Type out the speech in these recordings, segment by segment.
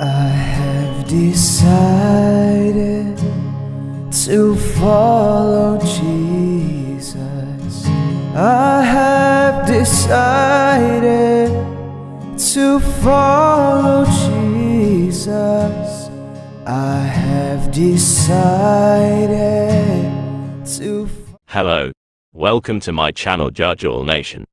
I have decided to follow Jesus. I have decided to follow Jesus. I have decided to. Hello. Welcome to my channel Judge All Nation.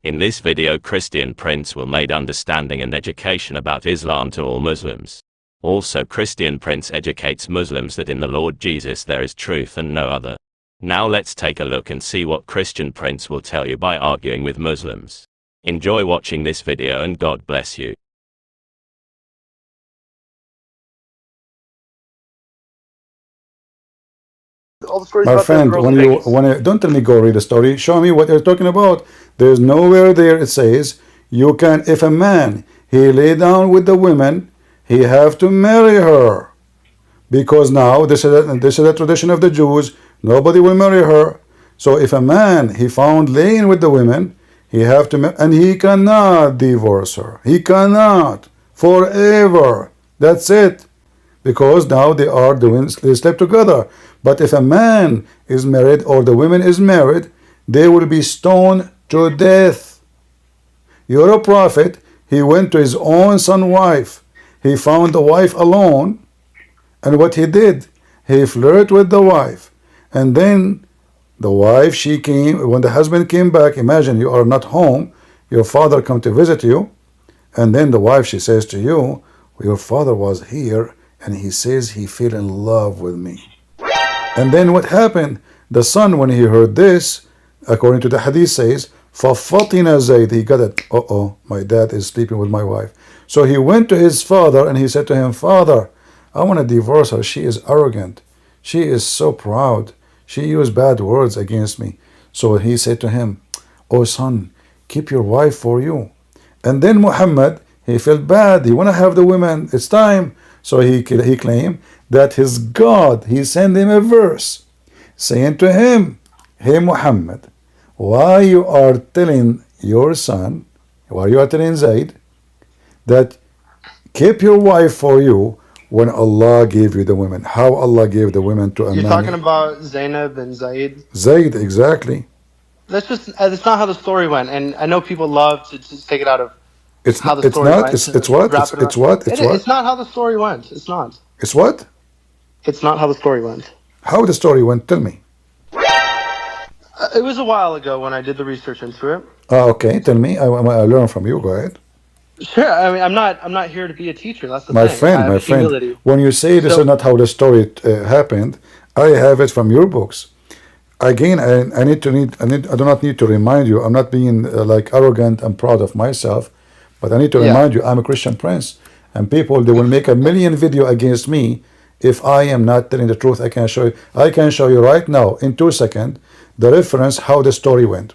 In this video, Christian Prince will make understanding and education about Islam to all Muslims. Also, Christian Prince educates Muslims that in the Lord Jesus there is truth and no other. Now let's take a look and see what Christian Prince will tell you by arguing with Muslims. Enjoy watching this video and God bless you. My friend, don't tell me go read the story. Show me what you're talking about. There's nowhere there it says you can, if a man he lay down with the women, he have to marry her, because now this is a tradition of the Jews. Nobody will marry her. So if a man he found laying with the women, he have to, and he cannot divorce her. He cannot forever. That's it. Because now they sleep together. But if a man is married or the woman is married, they will be stoned to death. You're a prophet. He went to his own son's wife. He found the wife alone, and what he did, he flirted with the wife, and then the wife, she came, when the husband came back, imagine you are not home, your father come to visit you, and then the wife, she says to you, your father was here and he says he fell in love with me. And then what happened? The son, when he heard this, according to the hadith says, فَفَطِنَ زَيْد, he got it. My dad is sleeping with my wife. So he went to his father and he said to him, Father, I want to divorce her. She is arrogant. She is so proud. She used bad words against me. So he said to him, oh son, keep your wife for you. And then Muhammad, he felt bad. He want to have the women. It's time. So he claimed that his God, he sent him a verse saying to him, hey Muhammad, why you are telling your son, why you are telling Zaid that keep your wife for you when Allah gave you the women? How Allah gave the women to a man? You're talking about Zainab and Zaid? Zaid, exactly. That's just, that's not how the story went. And I know people love to just take it out of how the story went. It's what? It's what? It's not how the story went. It's not. It's what? It's not how the story went. How the story went? Tell me. It was a while ago when I did the research into it. Okay, tell me. I learn from you. Go ahead. Sure. I mean, I'm not here to be a teacher. That's the my thing. friend. Humility. When you say this is not how the story happened, I have it from your books. Again, I do not need to remind you. I'm not being like arrogant and proud of myself, but I need to remind you I'm a Christian Prince, and people, they will make a million video against me if I am not telling the truth. I can show you. I can show you right now in 2 seconds the reference how the story went.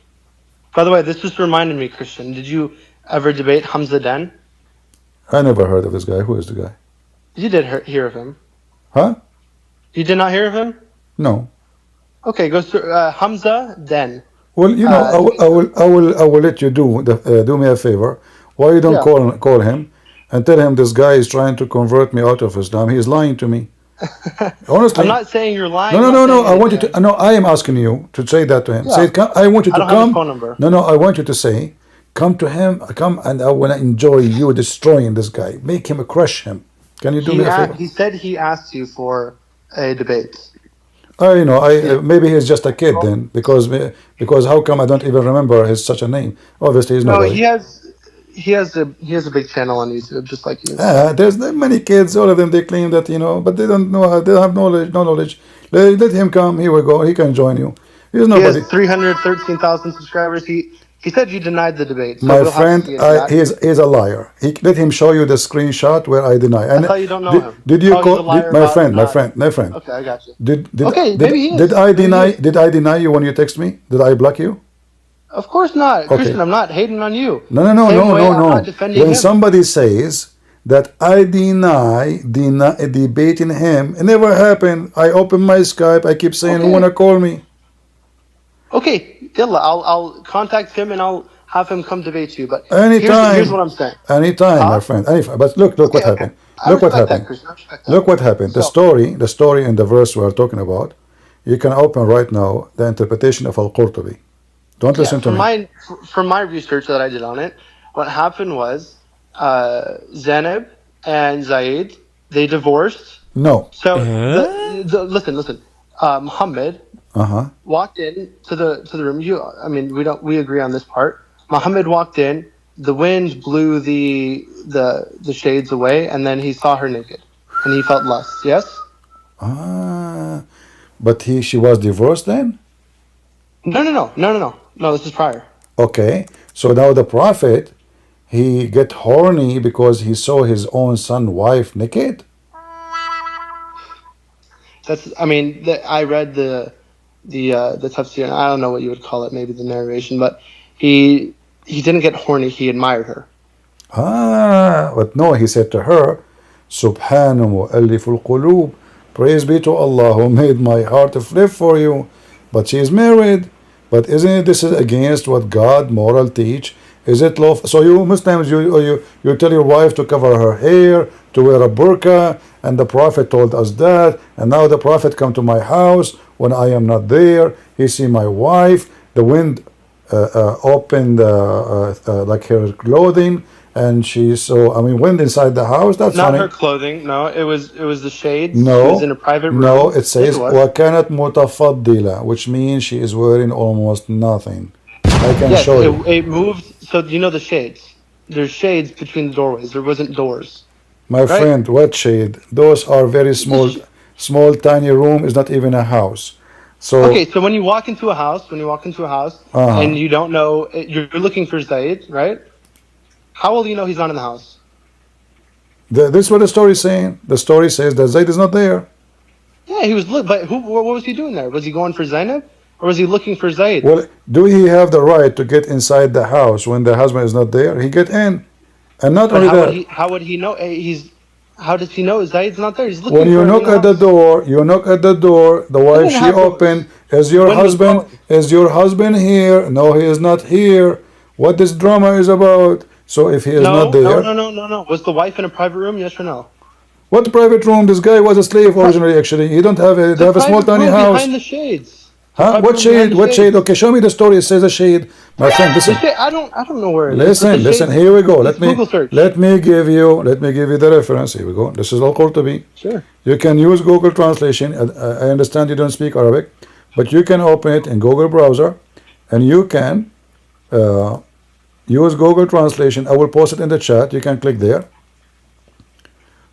By the way, this just reminded me, Christian. Did you ever debate Hamza Den? I never heard of this guy. Who is the guy? You did hear of him. Huh? You did not hear of him? No. Okay, go to Hamza Den. Well, you know, I will let you do me a favor. Why you don't call him and tell him this guy is trying to convert me out of Islam? He is lying to me. Honestly, I'm not saying you're lying. No. I want you to. No, I am asking you to say that to him. Say, I want you to come. Have his phone number. No, I want you to say, come to him. Come, and I want to enjoy you destroying this guy. Make him crush him. Can you do me a favor? He said he asked you for a debate. Maybe he's just a kid then, because how come I don't even remember such a name? Obviously, he's not. No, he has a big channel on YouTube, just like you. There's many kids. All of them, they claim that, but they don't know. They have no knowledge. Let him come. Here we go. He can join you. He's nobody. He has 313,000 subscribers. He said you denied the debate. So my friend, he's a liar. Let him show you the screenshot where I deny. I thought you don't know him. Did you call my friend? Okay, I got you. Did I deny you when you text me? Did I block you? Of course not, okay. Christian. I'm not hating on you. No. When somebody says that I deny debating him, it never happened. I open my Skype. I keep saying, who wanna call me? Okay, Illa, I'll contact him and I'll have him come debate you. But anytime, here's what I'm saying. anytime, my friend. Anytime. But look what happened. Look what happened. Look what happened. The story in the verse we are talking about. You can open right now the interpretation of Al-Qurtubi. Don't listen to me. From my research that I did on it, what happened was Zainab and Zaid, they divorced. No. So listen. Muhammad walked in to the room. We agree on this part. Muhammad walked in. The wind blew the shades away, and then he saw her naked, and he felt lust. Yes. But she was divorced then? No. This is prior. Okay. So now the prophet, he get horny because he saw his own son wife naked? I read the tafsir, and I don't know what you would call it, maybe the narration, but he didn't get horny, he admired her. But no, he said to her, Subhanahu mu'alliful qulub, praise be to Allah who made my heart flip for you. But she is married. But isn't it this is against what God moral teach? Is it lawful? So you Muslims, you tell your wife to cover her hair, to wear a burqa, and the Prophet told us that, and now the Prophet come to my house when I am not there. He see my wife. The wind opened like her clothing, and she saw. Wind inside the house. That's not funny. Her clothing. No, it was the shades. No, she was in a private room. No, it says وَكَانَتْ مُتَفَضِّلَةً, which means she is wearing almost nothing. I can show you. It moved. So you know the shades. There's shades between the doorways. There wasn't doors. My friend, what shade? Those are very small, tiny room. Is not even a house. So okay. So when you walk into a house, and you don't know, you're looking for Zaid, right? How will you know he's not in the house? This is what the story is saying. The story says that Zaid is not there. Yeah, he was. But what was he doing there? Was he going for Zainab, or was he looking for Zaid? Well, do he have the right to get inside the house when the husband is not there? He get in, and not only that. How would he know? How does he know Zaid's not there? He's looking. When you knock at the door, the wife she opened. Is your husband? Is your husband here? No, he is not here. What this drama is about? So if he is not there, no. Was the wife in a private room? Yes or no? What private room? This guy was a slave originally. Actually, he don't have a. They have a small tiny house behind the shades. Huh? What shade? What shade? Okay, show me the story. It says a shade. My friend, listen. I don't know where it is. Listen. Here we go. Let me give you the reference. Here we go. This is Al-Qurtubi. Sure. You can use Google Translation. I understand you don't speak Arabic, but you can open it in Google browser, and you can use Google Translation. I will post it in the chat. You can click there,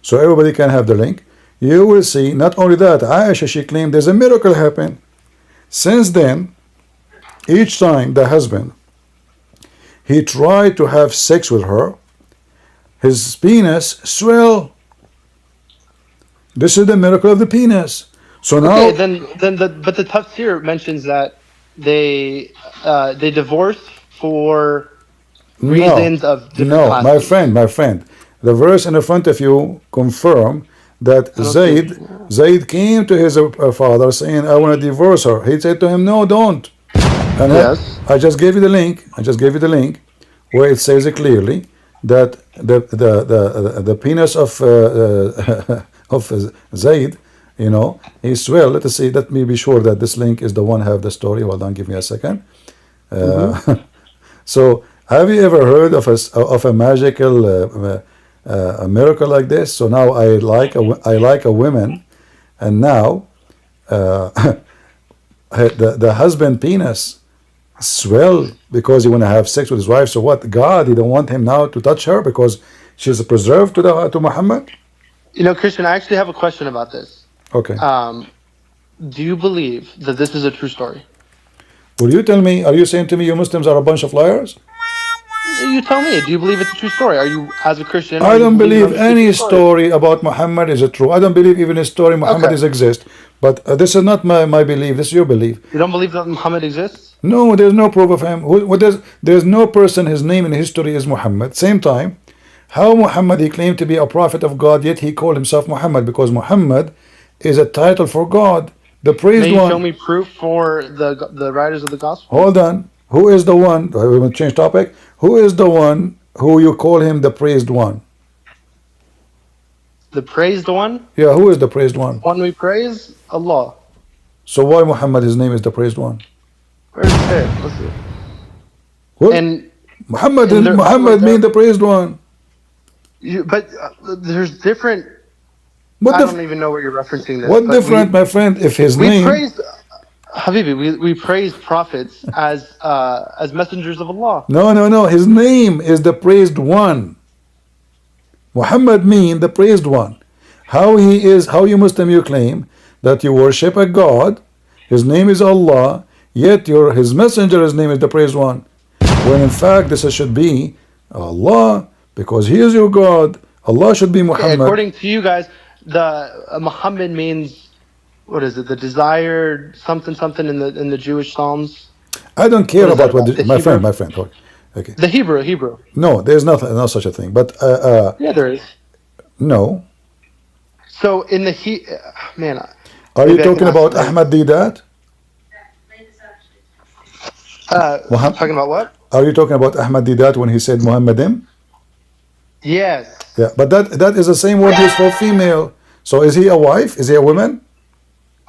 so everybody can have the link. You will see. Not only that, Aisha, she claimed there's a miracle happened. Since then, each time the husband, he tried to have sex with her, his penis swell. This is the miracle of the penis. So now, but the tafsir mentions that they divorced for reasons of different classes. my friend, the verse in the front of you confirm that Zaid came to his father saying, I want to divorce her. He said to him, no, don't. And I just gave you the link where it says it clearly that the penis of Zaid, he swell. Let us see. Let me be sure that this link is the one have the story. Hold on, give me a second. So have you ever heard of a magical a miracle like this? So now I like a woman, and now the husband penis swell because he want to have sex with his wife. So what? God, he don't want him now to touch her because she's preserved to Muhammad. Christian, I actually have a question about this. Okay. Do you believe that this is a true story? Will you tell me? Are you saying to me you Muslims are a bunch of liars? You tell me. Do you believe it's a true story? Are you, as a Christian? I don't believe any story about Muhammad is true. I don't believe even a story Muhammad exists. But this is not my belief. This is your belief. You don't believe that Muhammad exists? No, there's no proof of him. There's no person, his name in history is Muhammad. Same time, how Muhammad, he claimed to be a prophet of God, yet he called himself Muhammad, because Muhammad is a title for God, the praised one. May you show me proof for the writers of the gospel? Hold on. Who is the one? We will change topic. Who is the one who you call him the praised one? The praised one? Yeah, who is the praised one? One we praise? Allah. So why Muhammad, his name is the praised one? Where's it there? Let's see. What? And Muhammad mean the praised one. But there's different. What I don't even know what you're referencing this. What different, my friend? If his name. We praise, Habibi. We praise prophets as messengers of Allah. No. His name is the praised one. Muhammad mean the praised one. How he is? How you Muslim you claim that you worship a God? His name is Allah. Yet his messenger, his name is the praised one. When in fact this should be Allah, because he is your God. Allah should be Muhammad. Okay, according to you guys, the Muhammad means, what is it? The desired something in the Jewish Psalms. I don't care about what my friend. Okay. The Hebrew. No, there's not such a thing. But yeah, there is. No. So in the man. Are you talking about Ahmad Didat? Talking about what? Are you talking about Ahmad Didat when he said Muhammadim? Yes. Yeah, but that is the same word used for female. So is he a wife? Is he a woman?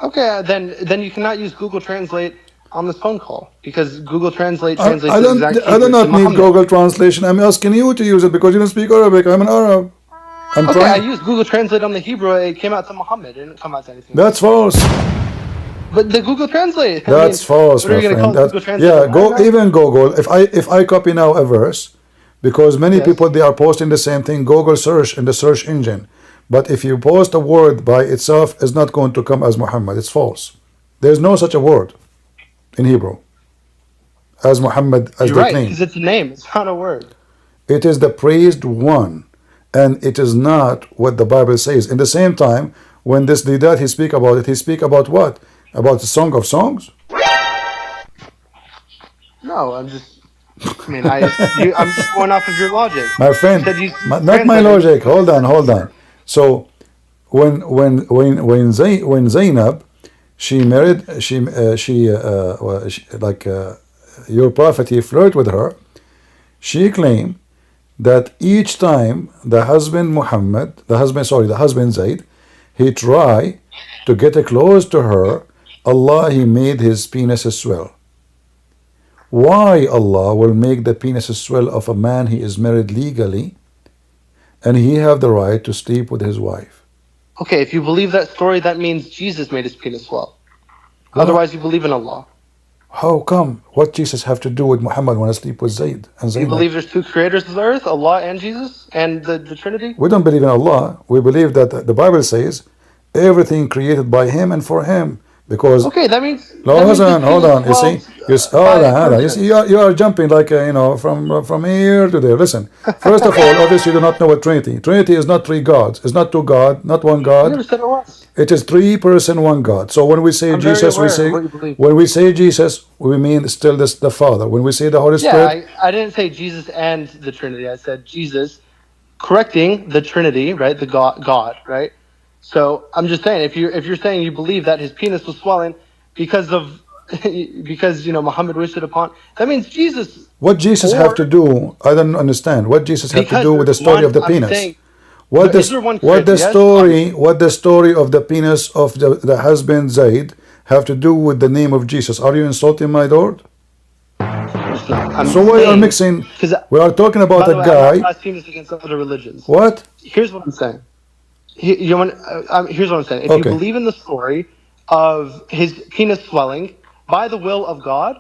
Okay, then you cannot use Google Translate on this phone call because Google Translate translates I do not need Google Translation. I'm asking you to use it because you don't speak Arabic. I'm an Arab. I used Google Translate on the Hebrew. It came out to Muhammad. It didn't come out to anything. That's false. But the Google Translate. That's false, my friend. Yeah, even Google. If I copy now a verse, because many people they are posting the same thing. Google search in the search engine. But if you post a word by itself, it's not going to come as Muhammad. It's false. There's no such a word in Hebrew as Muhammad as You're they right, claim. because it's a name. It's not a word. It is the praised one, and it is not what the Bible says. In the same time, when this Didat he speak about it, he speak about what? About the Song of Songs? No, I'm just going off of your logic. My friend, not my logic. Hold on. So when Zainab she married your prophet he flirt with her, she claimed that each time the husband Zaid, he try to get close to her, Allah he made his penis swell. Why Allah will make the penis swell of a man he is married legally and he have the right to sleep with his wife? Okay, if you believe that story, that means Jesus made his penis swell. Otherwise, you believe in Allah. How come? What Jesus have to do with Muhammad when I sleep with Zaid and Zainab? You believe there's two creators of the earth, Allah and Jesus, and the Trinity? We don't believe in Allah. We believe that the Bible says everything created by him and for him. Because okay, that means. Hold on. You see, you are jumping like from here to there. Listen, first of all, obviously you do not know what Trinity. Trinity is not three gods. It's not two God, not one God. I never said it was. It is three person, one God. So when we say Jesus, we mean still the Father. When we say the Holy Spirit, I didn't say Jesus and the Trinity. I said Jesus, correcting the Trinity, right? The God, right? So I'm just saying, if you're saying you believe that his penis was swelling because Muhammad wished it upon, that means Jesus. What Jesus have to do? I don't understand. What Jesus have to do with the story of the penis? What the story of the penis of the husband Zaid have to do with the name of Jesus? Are you insulting my Lord? So why are mixing? We are talking about a guy. I'm not asking this against other religions. What? Here's what I'm saying. Here's what I'm saying. If you believe in the story of his penis swelling by the will of God,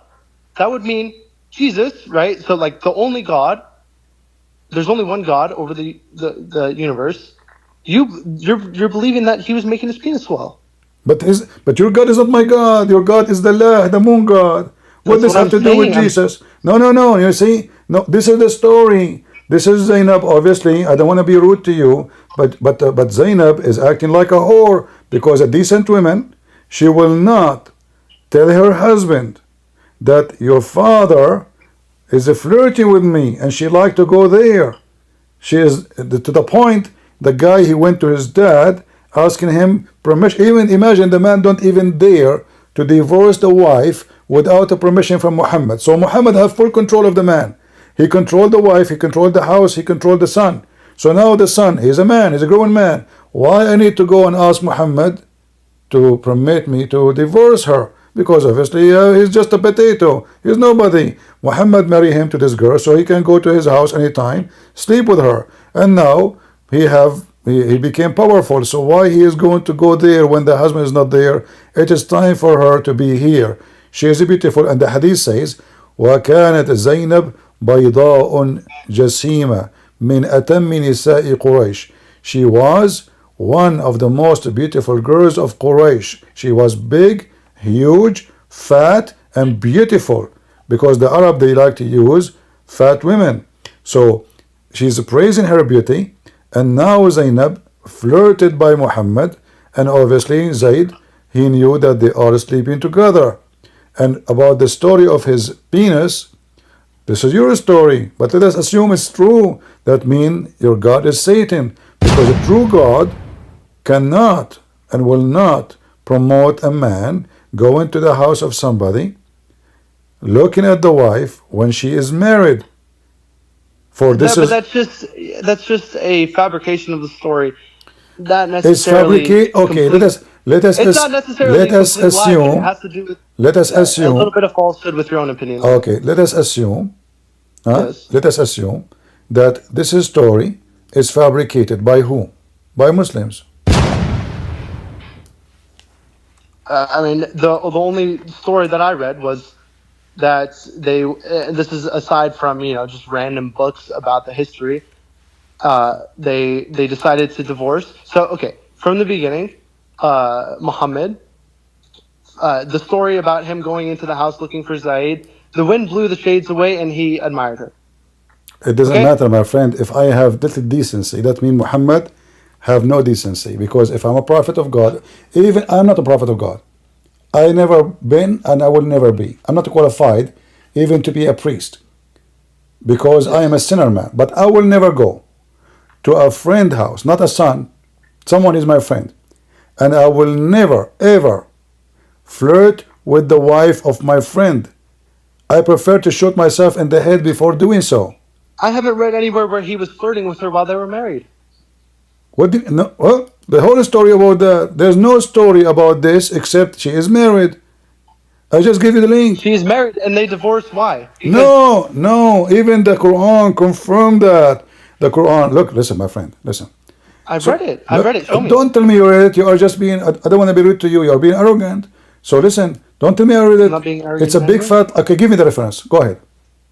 that would mean Jesus, right? So like the only God, there's only one God over the universe. You're believing that he was making his penis swell. But your God is not my God. Your God is the moon God. What does this have to do with Jesus? No. You see, no. This is the story. This is Zainab. Obviously, I don't want to be rude to you, but Zainab is acting like a whore because a decent woman, she will not tell her husband that your father is flirting with me and she like to go there. She is to the point. The guy he went to his dad asking him permission. Even imagine the man don't even dare to divorce the wife without a permission from Muhammad. So Muhammad had full control of the man. He controlled the wife, he controlled the house, he controlled the son. So now the son, he's a man, he's a grown man. Why I need to go and ask Muhammad to permit me to divorce her? Because obviously he's just a potato. He's nobody. Muhammad married him to this girl so he can go to his house anytime, sleep with her. And now he became powerful. So why he is going to go there when the husband is not there? It is time for her to be here. She is beautiful. And the hadith says, وَكَانَتْ زَيْنَبْ بَيْضَاءٌ جَسِيمَةٌ مِنْ أَتَمِّ نِسَاءِ قُرَيْشٍ. She was one of the most beautiful girls of Quraysh. She was big, huge, fat, and beautiful, because the Arab, they like to use fat women. So she's praising her beauty, and now Zainab flirted by Muhammad, and obviously Zayd, he knew that they are sleeping together. And about the story of his penis, this is your story, but let us assume it's true. That means your God is Satan, because a true God cannot and will not promote a man going to the house of somebody, looking at the wife when she is married. For this but that's just a fabrication of the story. Not necessarily. It's fabricated. Okay, let us it's not necessarily let us assume. It has to do with let us assume a little bit of falsehood with your own opinion. Okay, let us assume. Yes. Let us assume that this story is fabricated by who? By Muslims. I mean, the only story that I read was that they. This is aside from just random books about the history. They decided to divorce. So okay, from the beginning, Muhammad. The story about him going into the house looking for Zayd. The wind blew the shades away, and he admired her. It doesn't matter, my friend. If I have little decency, that means Muhammad have no decency. Because if I'm a prophet of God, even I'm not a prophet of God. I never been, and I will never be. I'm not qualified even to be a priest, because I am a sinner man. But I will never go to a friend's house, not a son. Someone is my friend, and I will never ever flirt with the wife of my friend. I prefer to shoot myself in the head before doing so. I haven't read anywhere where he was flirting with her while they were married. Well, the whole story about there's no story about this except she is married. I just give you the link. She is married and they divorced. Why? Because no. Even the Quran confirmed that. The Quran. Look, listen, my friend. Listen. I've read it. Show me. Don't tell me you read it. You are just being. I don't want to be rude to you. You are being arrogant. So listen. Don't tell me I read it. I'm not being arrogant. It's a big fat. Okay, give me the reference. Go ahead.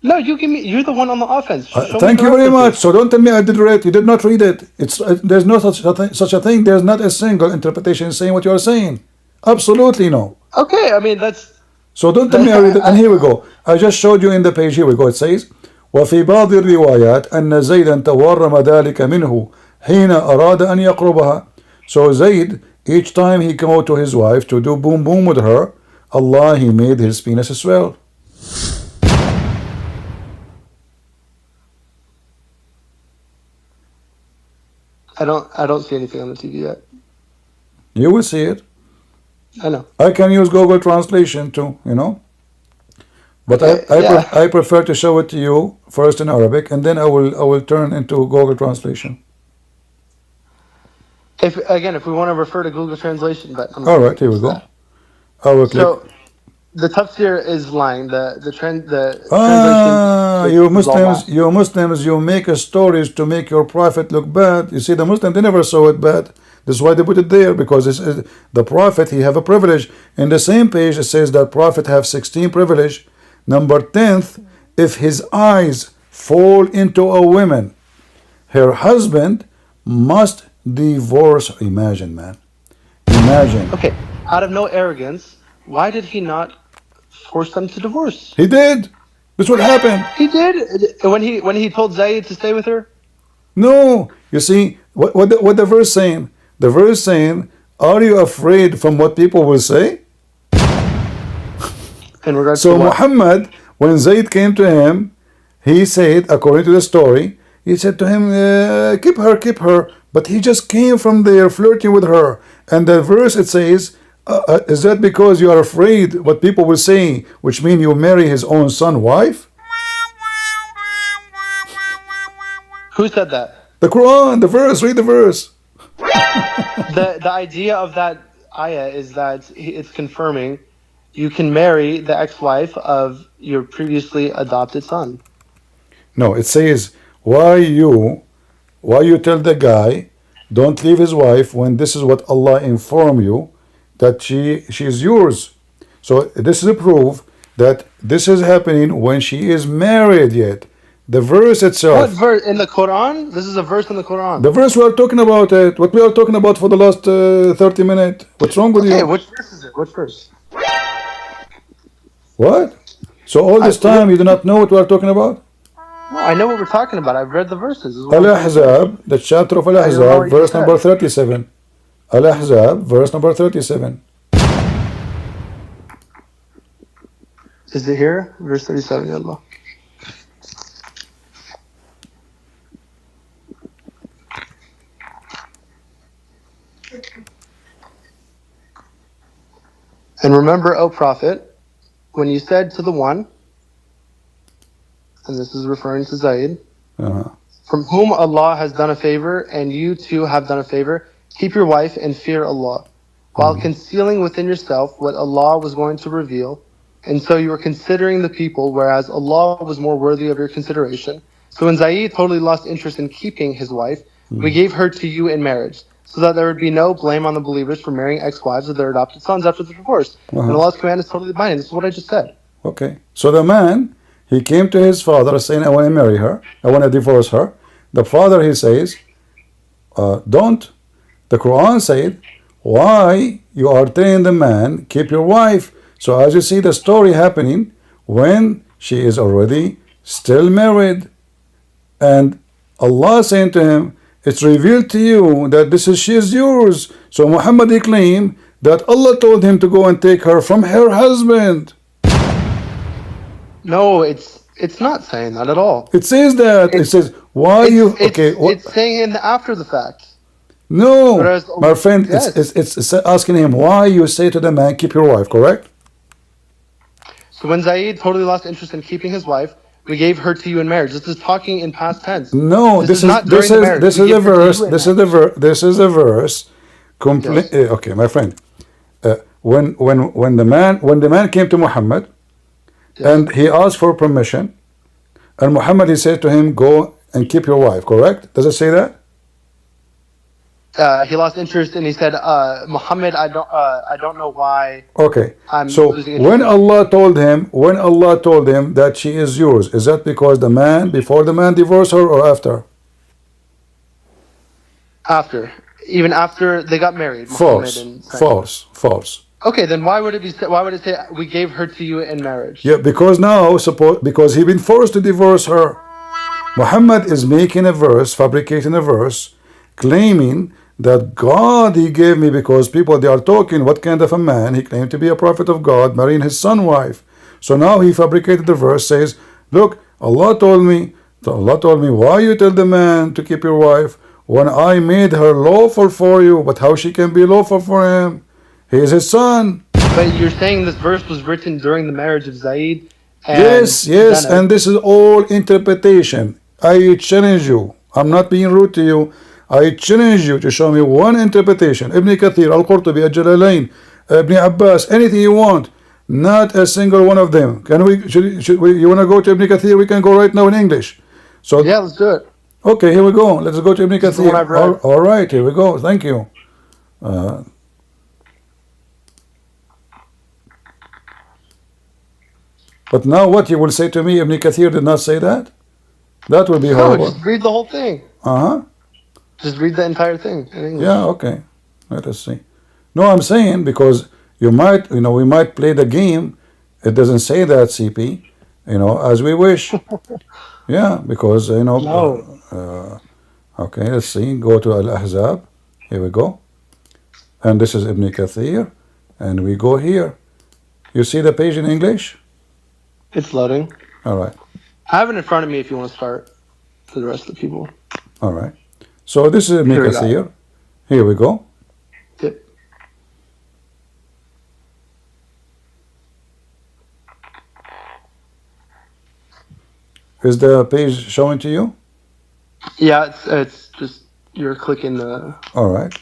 No, you give me. You're the one on the offense. Thank you very much. So don't tell me I did read it. You did not read it. There's no such a thing. There's not a single interpretation saying what you are saying. Absolutely no. Okay, I mean that's. So don't tell me I read it. And here we go. I just showed you in the page. Here we go. It says, وفي بعض الروايات أن زيدا تورم ذلك منه حين أراد أن يقربها. So Zayd, each time he came out to his wife to do boom boom with her, Allah, he made his penis swell. I don't see anything on the TV yet. You will see it. I know. I can use Google Translation too, But okay, I prefer to show it to you first in Arabic, and then I will turn into Google Translation. If we want to refer to Google Translation, but all right, here we go. I will click. So the tafsir is lying. The translation. You Muslims, you make stories to make your prophet look bad. You see, the Muslims, they never saw it bad. This is why they put it there, because the prophet, he have a privilege. In the same page, it says that prophet have 16 privilege. Number 10th, if his eyes fall into a woman, her husband must divorce. Imagine, man. Imagine. Okay, out of no arrogance, why did he not force them to divorce? He did. This what happened. He did when he told Zayd to stay with her. No, you see what the verse saying. The verse saying, "Are you afraid from what people will say?" In regards so to what? Muhammad, when Zayd came to him, he said, according to the story, he said to him, keep her. But he just came from there flirting with her. And the verse, it says, Is that because you are afraid what people will say, which mean you marry his own son, wife? Who said that? The Quran, the verse, read the verse. The idea of that ayah is that it's confirming you can marry the ex-wife of your previously adopted son. No, it says, why you tell the guy, don't leave his wife when this is what Allah inform you, that she is yours. So this is a proof that this is happening when she is married yet. The verse itself. What verse in the Quran? This is a verse in the Quran. The verse we are talking about it. What we are talking about for the last 30 minutes. What's wrong with you? Okay, which verse is it? Which verse? What? So all this time you do not know what we are talking about? No, I know what we're talking about. I've read the verses. Al-Ahzab, the chapter of Al-Ahzab, verse number 37. Al-Ahzab, verse number 37. Is it here? Verse 37, Ya Allah. And remember, O Prophet, when you said to the one, and this is referring to Zayd, from whom Allah has done a favor, and you too have done a favor, keep your wife and fear Allah, while concealing within yourself what Allah was going to reveal. And so you were considering the people, whereas Allah was more worthy of your consideration. So when Zayd totally lost interest in keeping his wife, we gave her to you in marriage, so that there would be no blame on the believers for marrying ex-wives of their adopted sons after the divorce. And Allah's command is totally binding. This is what I just said. Okay. So the man, he came to his father saying, I want to marry her. I want to divorce her. The father, he says, don't. The Quran said, why you are telling the man, keep your wife? So as you see the story happening, when she is already still married, and Allah saying to him, it's revealed to you that she is yours. So Muhammad, he claimed that Allah told him to go and take her from her husband. No, it's not saying that at all. It says that. It says, why you... Okay. It's saying in the after the fact. No, Whereas, my friend, yes. it's asking him, why you say to the man, keep your wife, correct? So when Zayd totally lost interest in keeping his wife, we gave her to you in marriage. This is talking in past tense. No, this is a verse. This is a verse. Yes. Okay, my friend. When the man came to Muhammad, yes. and he asked for permission, and Muhammad, he said to him, go and keep your wife, correct? Does it say that? He lost interest and he said, Muhammad, I don't know why. Okay. So when Allah told him that she is yours, is that because before the man divorced her, or after? After. Even after they got married. False. Okay, then why would it say we gave her to you in marriage? Yeah, because now because he been forced to divorce her. Muhammad is making a verse, fabricating a verse, claiming that God he gave me, because people, they are talking, what kind of a man? He claimed to be a prophet of God, marrying his son wife. So now he fabricated the verse, says, look, Allah told me, why you tell the man to keep your wife when I made her lawful for you? But how she can be lawful for him? He is his son. But you're saying this verse was written during the marriage of Zayd and Yes, Zainab. And this is all interpretation. I challenge you. I'm not being rude to you. I challenge you to show me one interpretation. Ibn Kathir, Al-Qurtubi, Al-Jalalain, Ibn Abbas, anything you want. Not a single one of them. Can we? You want to go to Ibn Kathir? We can go right now in English. So yeah, let's do it. Okay, here we go. Let's go to Ibn Kathir. All right, here we go. Thank you. But now what you will say to me, Ibn Kathir did not say that? That would be horrible. No, just read the whole thing. Just read the entire thing in English. Yeah, okay. Let us see. No, I'm saying because we might play the game. It doesn't say that, CP, as we wish. Yeah, because, No. Okay, let's see. Go to Al-Ahzab. Here we go. And this is Ibn Kathir. And we go here. You see the page in English? It's loading. All right. I have it in front of me if you want to start for the rest of the people. All right. So this is Ibn Kathir. Here we go. Yep. Is the page showing to you? Yeah, it's just you're clicking the. All right.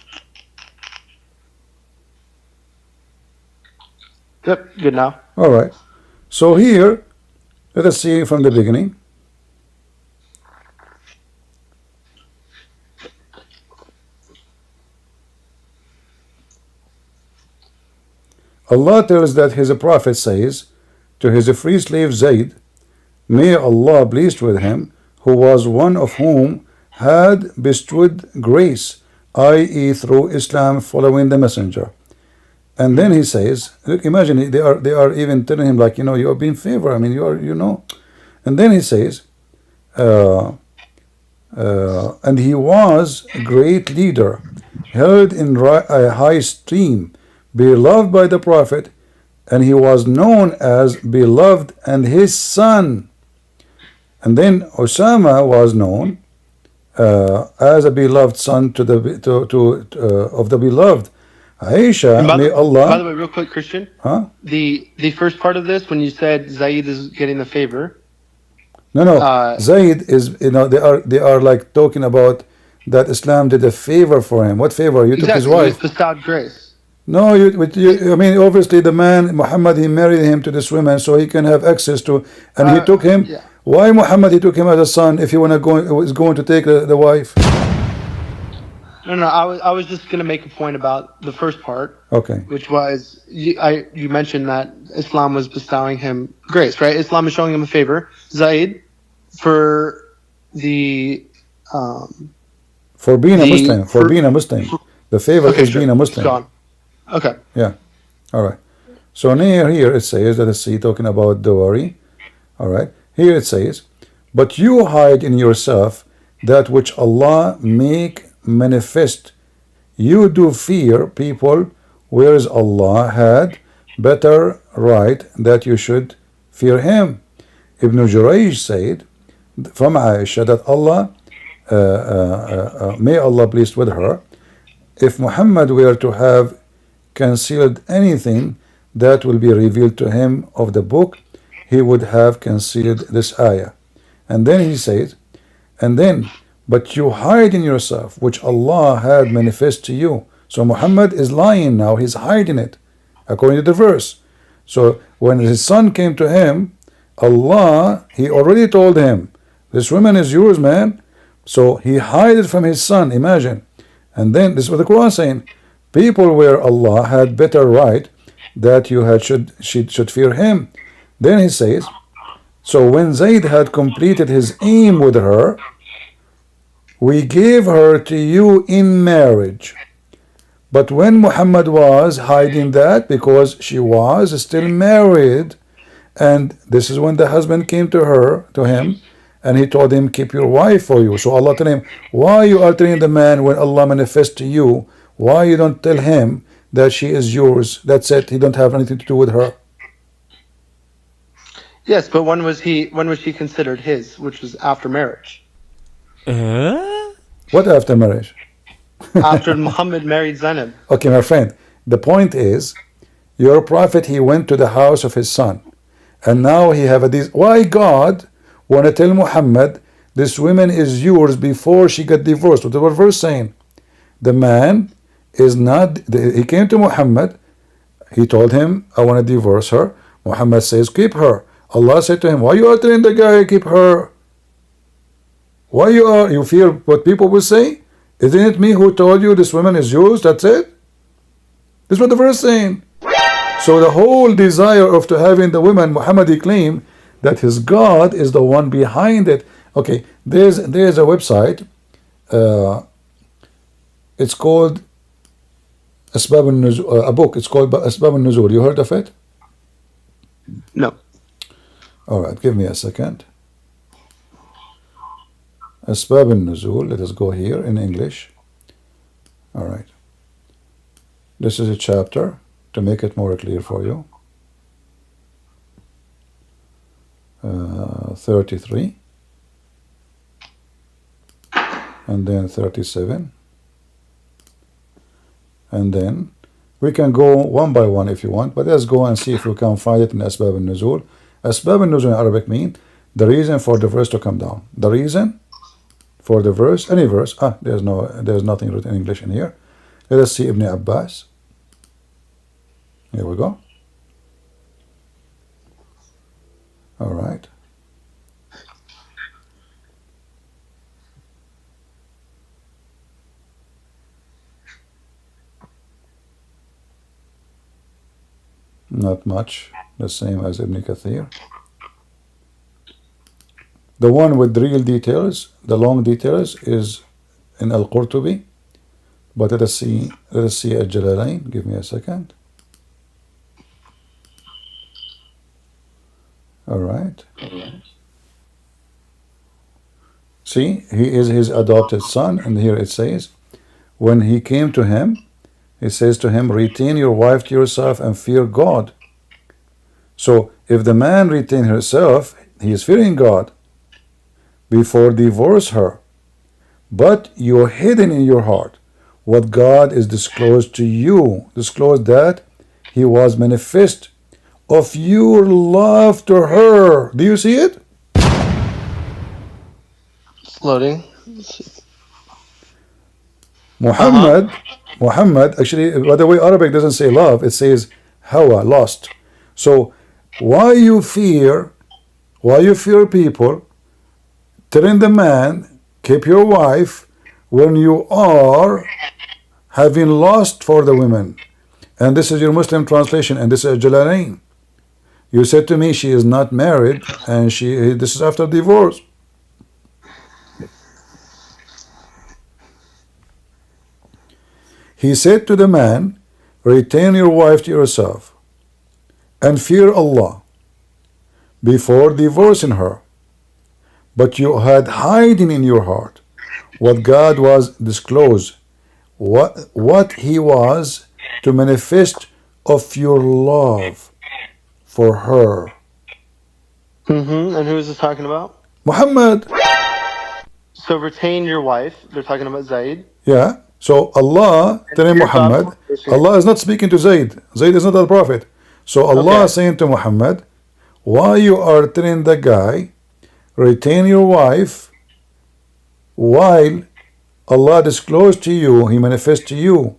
Yep, good now. All right. So here, let us see from the beginning. Allah tells that his prophet says to his free slave Zayd, may Allah pleased with him, who was one of whom had bestowed grace, i.e. through Islam following the messenger. And then he says, look, imagine they are even telling him like, you are being favored. I mean, And then he says, and he was a great leader, held in a high esteem, beloved by the Prophet, and he was known as beloved and his son. And then Osama was known as a beloved son of the beloved. Aisha, may Allah. By the way, real quick, Christian. Huh? The first part of this, when you said Zayd is getting the favor. No. Zayd is, they are like talking about that Islam did a favor for him. What favor? You took his wife. He bestowed grace. No, I mean, obviously the man Muhammad, he married him to this woman so he can have access to, and he took him. Yeah. Why Muhammad he took him as a son if he was going to take the wife? No. I was just gonna make a point about the first part. Okay. Which was you mentioned that Islam was bestowing him grace, right? Islam is showing him a favor. Zayd, for the for being a Muslim, the favor is being a Muslim. Gone. Okay. Yeah. All right. So near here it says, let us see, talking about dowry. All right. Here it says, but you hide in yourself that which Allah make manifest. You do fear people, whereas Allah had better right that you should fear him. Ibn Jurayj said from Aisha that Allah, may Allah pleased with her, if Muhammad were to have concealed anything that will be revealed to him of the book, he would have concealed this ayah. And then he says, but you hide in yourself which Allah had manifest to you. So Muhammad is lying now, he's hiding it according to the verse. So when his son came to him, Allah, he already told him, this woman is yours, man. So he hid it from his son, imagine. And then this is what the Quran is saying, people where Allah had better right that you should fear him. Then he says, so when Zayd had completed his aim with her, we gave her to you in marriage. But when Muhammad was hiding that because she was still married, and this is when the husband came to him, and he told him, keep your wife for you. So Allah told him, why you are telling the man when Allah manifests to you, why you don't tell him that she is yours? That's it. He don't have anything to do with her. Yes, but when was she considered his, which was after marriage? What after marriage? After Muhammad married Zainab. Okay, my friend. The point is, your prophet, he went to the house of his son, and now he have why God want to tell Muhammad this woman is yours before she got divorced? What the verse saying? The man is not. He came to Muhammad. He told him, I want to divorce her. Muhammad says, keep her. Allah said to him, why you are telling the guy keep her? Why you fear what people will say? Isn't it me who told you this woman is yours? That's it. This is what the verse is saying. So the whole desire of having the woman, Muhammad, he claimed that his God is the one behind it. Okay, there's a website. It's called Asbab al-Nuzul, a book. It's called Asbab al-Nuzul. You heard of it? No. All right, give me a second. Asbab al-Nuzul. Let us go here in English. All right. This is a chapter to make it more clear for you. 33. And then 37. And then we can go one by one if you want, but let's go and see if we can find it in Asbab al-Nuzul. Asbab al-Nuzul in Arabic mean The reason for the verse to come down. The reason for the verse, any verse. There's nothing written in English in here. Let us see Ibn Abbas. Here we go. All right. Not much. The same as Ibn Kathir. The one with the real details, the long details, is in Al-Qurtubi. But let us see Al-Jalalain. Give me a second. All right. See, he is his adopted son, and here it says, when he came to him, he says to him, retain your wife to yourself and fear God. So if the man retain herself, he is fearing God before divorce her. But you are hidden in your heart what God is disclosed to you, disclosed that he was manifest of your love to her. Do you see it? It's loading. Muhammad, actually, by the way, Arabic doesn't say love, it says hawa, lust. So why you fear people telling the man, keep your wife, when you are having lust for the women? And this is your Muslim translation, and this is Jalalain. You said to me she is not married, and this is after divorce. He said to the man, retain your wife to yourself and fear Allah before divorcing her. But you had hiding in your heart what God was disclosed, what he was to manifest of your love for her. And who is this talking about? Muhammad. So retain your wife. They're talking about Zaid. Yeah. So Allah telling Muhammad, Allah is not speaking to Zaid. Zaid is not a prophet. So Allah is saying to Muhammad, why you are telling the guy, retain your wife, while Allah disclosed to you, he manifests to you,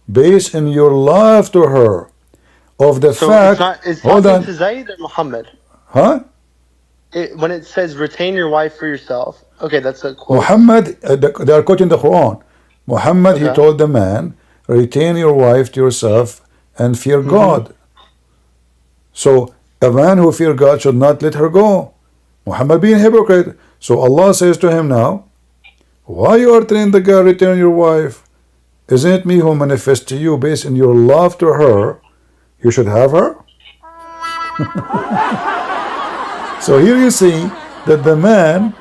based on your love to her, of the fact. It's hold on. To Zaid or Muhammad? Huh? When it says retain your wife for yourself, okay, that's a quote. Muhammad, they are quoting the Quran. Muhammad, he told the man, retain your wife to yourself and fear God. So a man who fear God should not let her go. Muhammad being hypocrite. So Allah says to him now, why you are telling the guy retain your wife? Isn't it me who manifests to you based on your love to her? You should have her. So here you see that the man,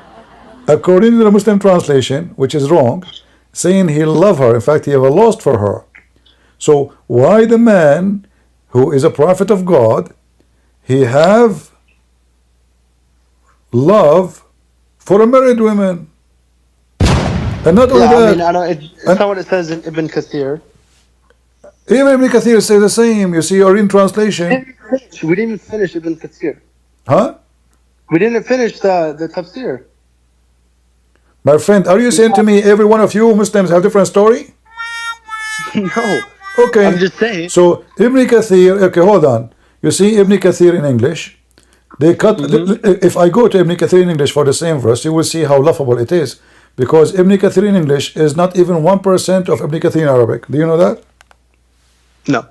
according to the Muslim translation, which is wrong, saying he love her, in fact he have a lust for her. So why the man who is a prophet of God, he have love for a married woman? And not only that, I mean, it's not what it says in Ibn Kathir. Even Ibn Kathir says the same. You see, or in translation. We didn't even finish Ibn Kathir. Huh? We didn't finish the tafsir. My friend, are you saying to me every one of you Muslims have different story? No. Okay. I'm just saying. So Ibn Kathir, okay, hold on. You see Ibn Kathir in English, they cut, if I go to Ibn Kathir in English for the same verse, you will see how laughable it is. Because Ibn Kathir in English is not even 1% of Ibn Kathir in Arabic. Do you know that? No.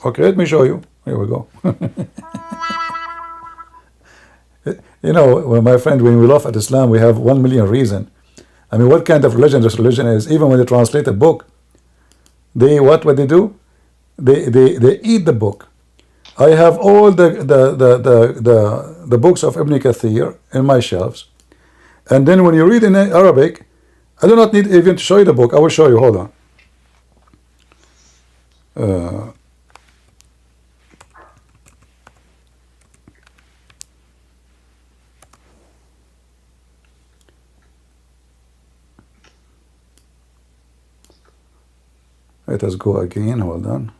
Okay, let me show you. Here we go. You know, my friend, when we laugh at Islam, we have 1 million reasons. I mean, what kind of religion this religion is? Even when they translate a book, they what they do? They eat the book. I have all the books of Ibn Kathir in my shelves, and then when you read in Arabic, I do not need even to show you the book. I will show you. Hold on. Let us go again. Hold on.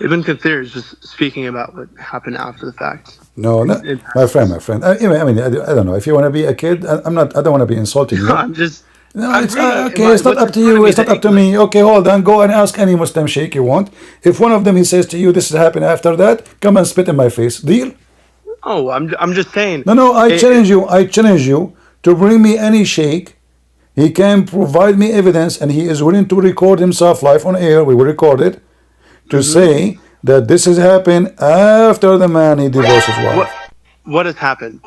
Ibn Kathir is just speaking about what happened after the fact. No, no, my friend. I mean, I don't know. If you want to be a kid, I'm not. I don't want to be insulting you. I'm just. No, I'm it's reading okay. It's not up to you. It's not up to me. Okay, hold on. Go and ask any Muslim sheikh you want. If one of them he says to you, "This is happening after that," come and spit in my face. Deal? Oh, I'm just saying. No. I challenge you. I challenge you to bring me any sheikh. He can provide me evidence, and he is willing to record himself live on air. We will record it to say that this has happened after the man he divorced his wife. What has happened?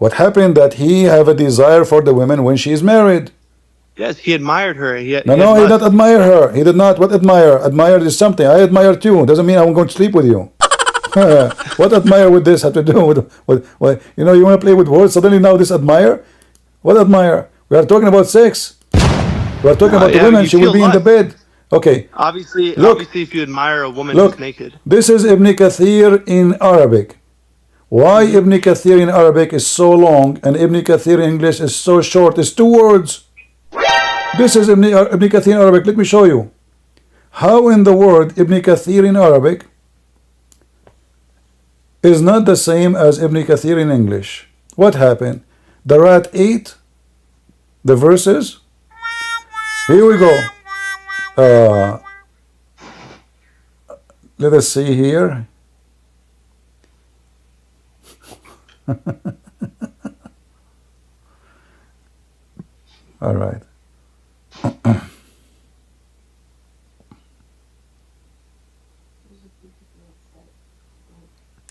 What happened that he have a desire for the women when she is married. Yes, he admired her. He did not admire her. He did not. What admire? Admire is something. I admire too. Doesn't mean I'm going to sleep with you. What admire with this have to do with you know, you want to play with words, suddenly now this admire? What admire? We are talking about sex. We are talking about the women. She will be in the bed. Okay. Obviously, if you admire a woman who's naked. This is Ibn Kathir in Arabic. Why Ibn Kathir in Arabic is so long and Ibn Kathir in English is so short? It's 2 words. This is Ibn Kathir in Arabic. Let me show you. How in the word Ibn Kathir in Arabic is not the same as Ibn Kathir in English. What happened? The rat ate the verses. Here we go. Let us see here. All right.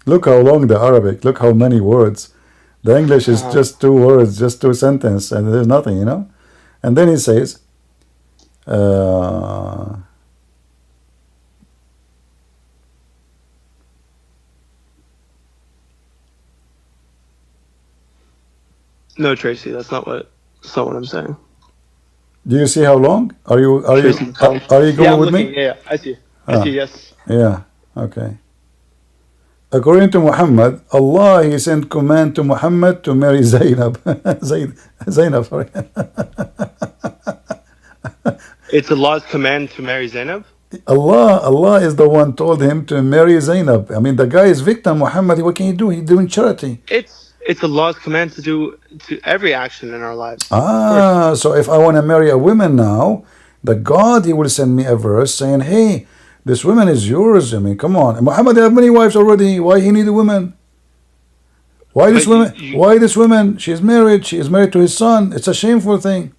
Look how long the Arabic, look how many words. The English is just 2 words, just 2 sentences, and there's nothing, you know. And then he says, No, Tracy, that's not what I'm saying. Do you see how long? Are you going with me? Yeah, I see. Yes. Yeah, okay. According to Muhammad, Allah he sent command to Muhammad to marry Zainab. Zainab, sorry. It's Allah's command to marry Zainab? Allah is the one told him to marry Zainab. I mean, the guy is victim. Muhammad, what can he do? He's doing charity. It's Allah's command to do to every action in our lives. So if I want to marry a woman now, the God he will send me a verse saying, hey, this woman is yours. I mean, come on. Muhammad have many wives already. Why he need a woman? Why this woman? Why this woman? She is married. She is married to his son. It's a shameful thing.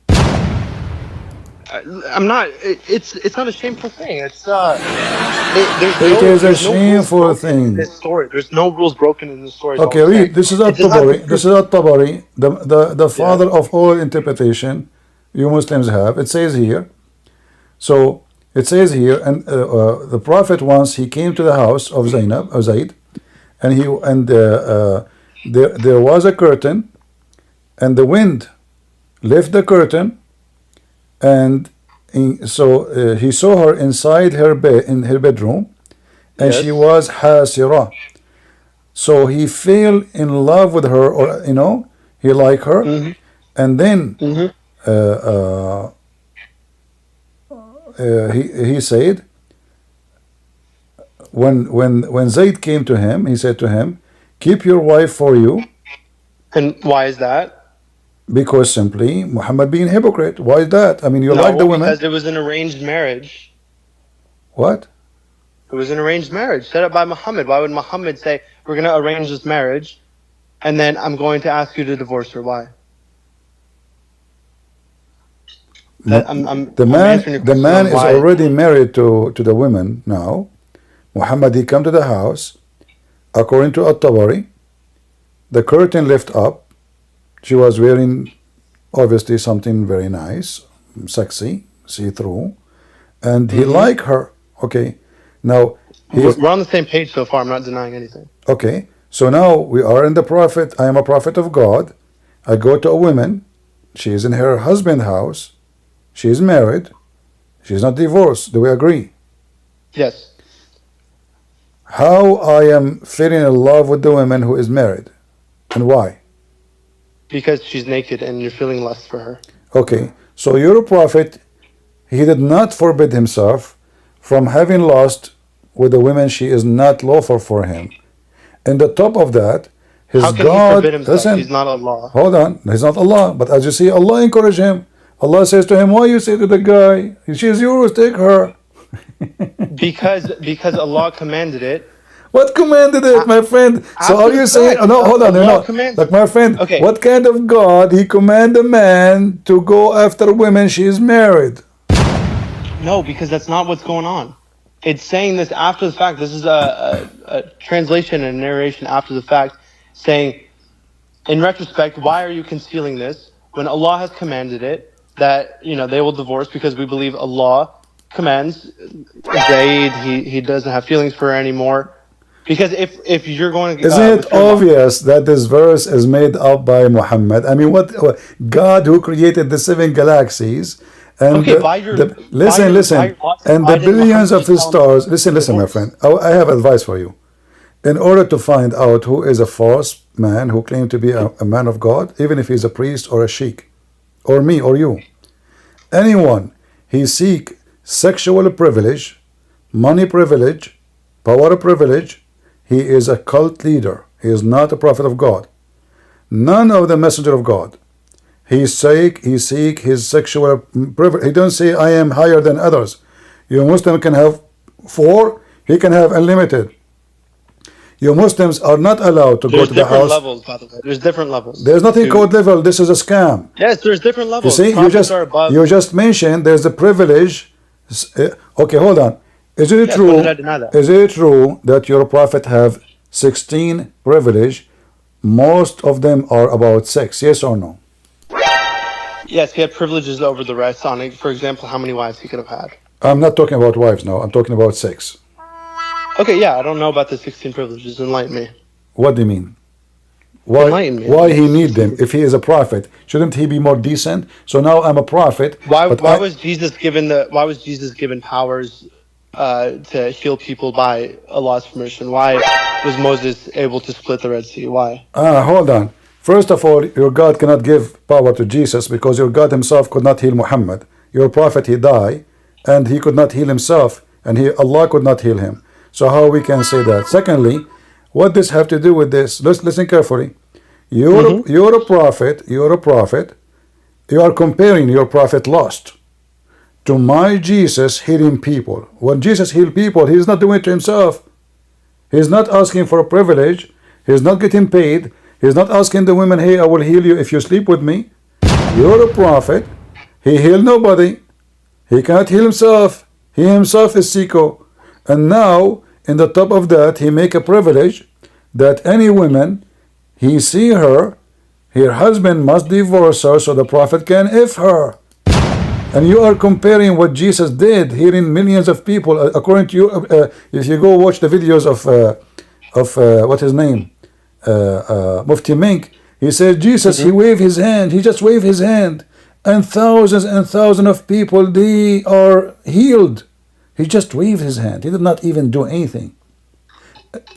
I'm not. It's not a shameful thing. It is a shameful thing. This story. There's no rules broken in this story. Okay, read. This is At-Tabari. This is At-Tabari, the father of all interpretation you Muslims have. It says here. So it says here, and the Prophet once he came to the house of Zaid, and there was a curtain, and the wind left the curtain. And so he saw her inside her bed, in her bedroom, and she was hasira. So he fell in love with her, or you know, he liked her, and then he said, when Zayd came to him, he said to him, "Keep your wife for you." And why is that? Because simply Muhammad being hypocrite. Why is that? I mean, you like the women. Because it was an arranged marriage. What? It was an arranged marriage set up by Muhammad. Why would Muhammad say, we're going to arrange this marriage, and then I'm going to ask you to divorce her? Why? The man is already married to the women now. Muhammad, he come to the house. According to At-Tabari, the curtain lift up. She was wearing obviously something very nice, sexy, see-through, and he liked her. Okay, now we're on the same page so far. I'm not denying anything. Okay, so now we are in the prophet. I am a prophet of God. I go to a woman. She is in her husband's house. She is married. She is not divorced. Do we agree? Yes. How I am falling in love with the woman who is married, and why? Because she's naked and you're feeling lust for her. Okay, so your prophet, he did not forbid himself from having lust with the women she is not lawful for him. And the top of that, his How can God, he forbid himself? listen, He's not Allah. hold on, he's not Allah, but as you see, Allah encourage him. Allah says to him, why you say to the guy, she's yours, take her. Because Allah commanded it. What commanded it, my friend? So are you saying, oh, no, hold on, no, like my friend, okay. What kind of God he command a man to go after women she is married? No, because that's not what's going on. It's saying this after the fact. This is a translation and narration after the fact, saying, in retrospect, why are you concealing this when Allah has commanded it, that they will divorce, because we believe Allah commands Zayd, he doesn't have feelings for her anymore. Because if you're going to isn't it obvious that this verse is made up by Muhammad? I mean, what God who created the 7 galaxies and okay, listen, and the billions of the stars. Listen, my friend. I have advice for you. In order to find out who is a false man who claims to be a man of God, even if he's a priest or a sheikh, or me or you, anyone he seek sexual privilege, money privilege, power privilege, he is a cult leader. He is not a prophet of God. None of the messenger of God. He seek his sexual privilege. He don't say I am higher than others. You Muslim can have 4, he can have unlimited. You Muslims are not allowed to go to the house. There's different levels, by the way. There's different levels. There's nothing called level. This is a scam. Yes, there's different levels. You see, you just mentioned there's a privilege. Okay, hold on. Is it true? Is it true that your prophet have 16 privilege? Most of them are about sex. Yes or no? Yes, he had privileges over the rest on it. For example, how many wives he could have had. I'm not talking about wives now. I'm talking about sex. Okay, yeah, I don't know about the 16 privileges. Enlighten me. What do you mean? Why he need them? If he is a prophet, shouldn't he be more decent? So now I'm a prophet. Why was Jesus given powers to heal people by Allah's permission? Why was Moses able to split the Red Sea? Why? Hold on. First of all, your God cannot give power to Jesus because your God himself could not heal Muhammad. Your prophet, he died, and he could not heal himself, and Allah could not heal him. So how we can say that? Secondly, what does have to do with this? Listen carefully. You're a prophet. You are comparing your prophet lost to my Jesus healing people. When Jesus healed people, he's not doing it to himself. He's not asking for a privilege. He's not getting paid. He's not asking the women, hey, I will heal you if you sleep with me. You're a prophet. He healed nobody. He cannot heal himself. He himself is sicko. And now, in the top of that, he make a privilege that any woman, he see her husband must divorce her so the prophet can if her. And you are comparing what Jesus did, healing millions of people. According to you, if you go watch the videos of what's his name, Mufti Mink, he said Jesus, he waved his hand, he just waved his hand, and thousands of people, they are healed. He just waved his hand. He did not even do anything.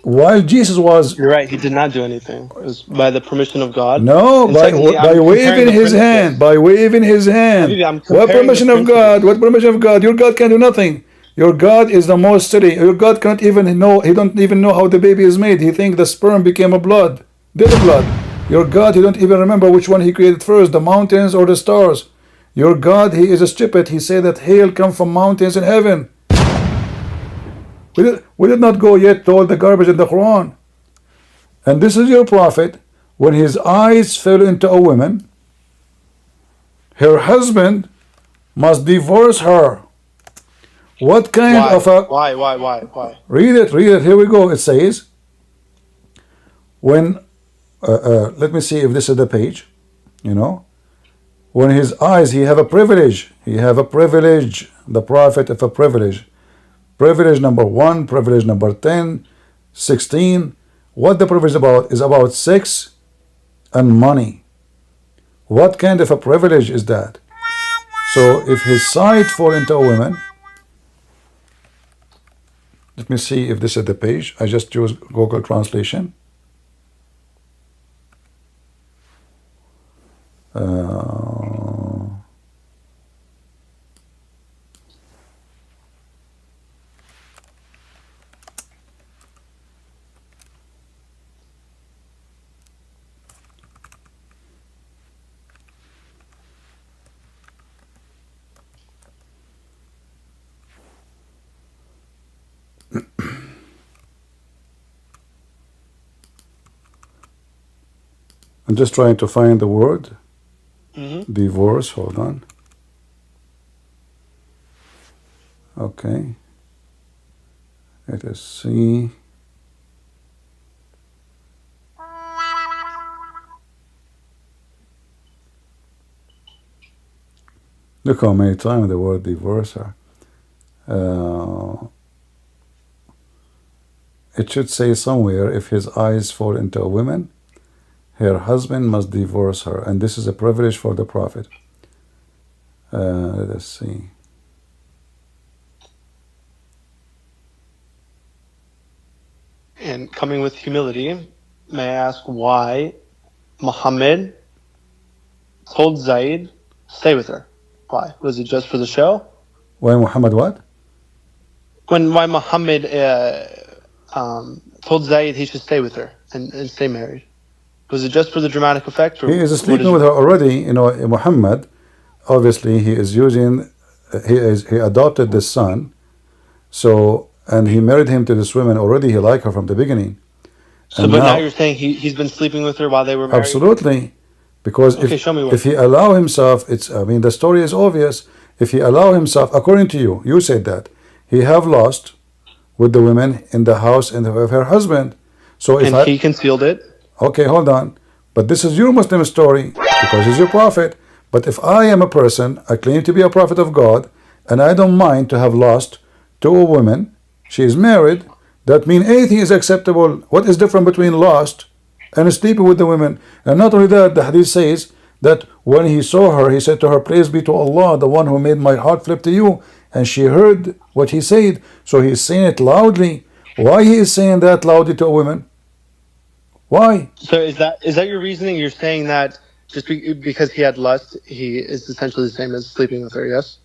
While Jesus was... You're right, he did not do anything. It was by the permission of God. No, by waving his hand. By waving his hand. What permission of God? What permission of God? Your God can do nothing. Your God is the most steady. Your God can't even know, he don't even know how the baby is made. He thinks the sperm became a blood. Did a blood. Your God, he don't even remember which one he created first, the mountains or the stars. Your God, he is a stupid. He said that hail come from mountains in heaven. We did not go yet to all the garbage in the Quran. And this is your prophet. When his eyes fell into a woman, her husband must divorce her. What kind of a... Why? Read it. Here we go. It says, when... let me see if this is the page. When his eyes, he have a privilege. The prophet of a privilege. Privilege number 1, privilege number 10, 16. What the privilege is about sex and money. What kind of a privilege is that? So if his sight fall into a woman, let me see if this is the page. I just use Google Translation. I'm just trying to find the word. Divorce, hold on. Okay. Let us see. Look how many times the word divorce are. It should say somewhere, if his eyes fall into a woman, her husband must divorce her, and this is a privilege for the Prophet. Let us see. And coming with humility, may I ask why Muhammad told Zayd, stay with her? Why? Was it just for the show? Why Muhammad what? Why Muhammad told Zayd he should stay with her and stay married? Was it just for the dramatic effect? Or he is sleeping with her already. You know, Muhammad, obviously he is using, he adopted this son, so, and he married him to this woman already. He liked her from the beginning. So, but now you're saying he's been sleeping with her while they were married? Absolutely. Because okay, show me what. If he allow himself, I mean, the story is obvious. If he allow himself, according to you, you said that, he have lost with the women in the house and of her husband. So if he concealed it. Okay, hold on. But this is your Muslim story because he's your prophet. But if I am a person, I claim to be a prophet of God, and I don't mind to have lost to a woman, she is married, that means anything is acceptable. What is different between lost and sleeping with the women? And not only that, the hadith says that when he saw her, he said to her, praise be to Allah, the one who made my heart flip to you. And she heard what he said. So he's saying it loudly. Why he is saying that loudly to a woman? Why? So is that your reasoning? You're saying that just because he had lust, he is essentially the same as sleeping with her, yes?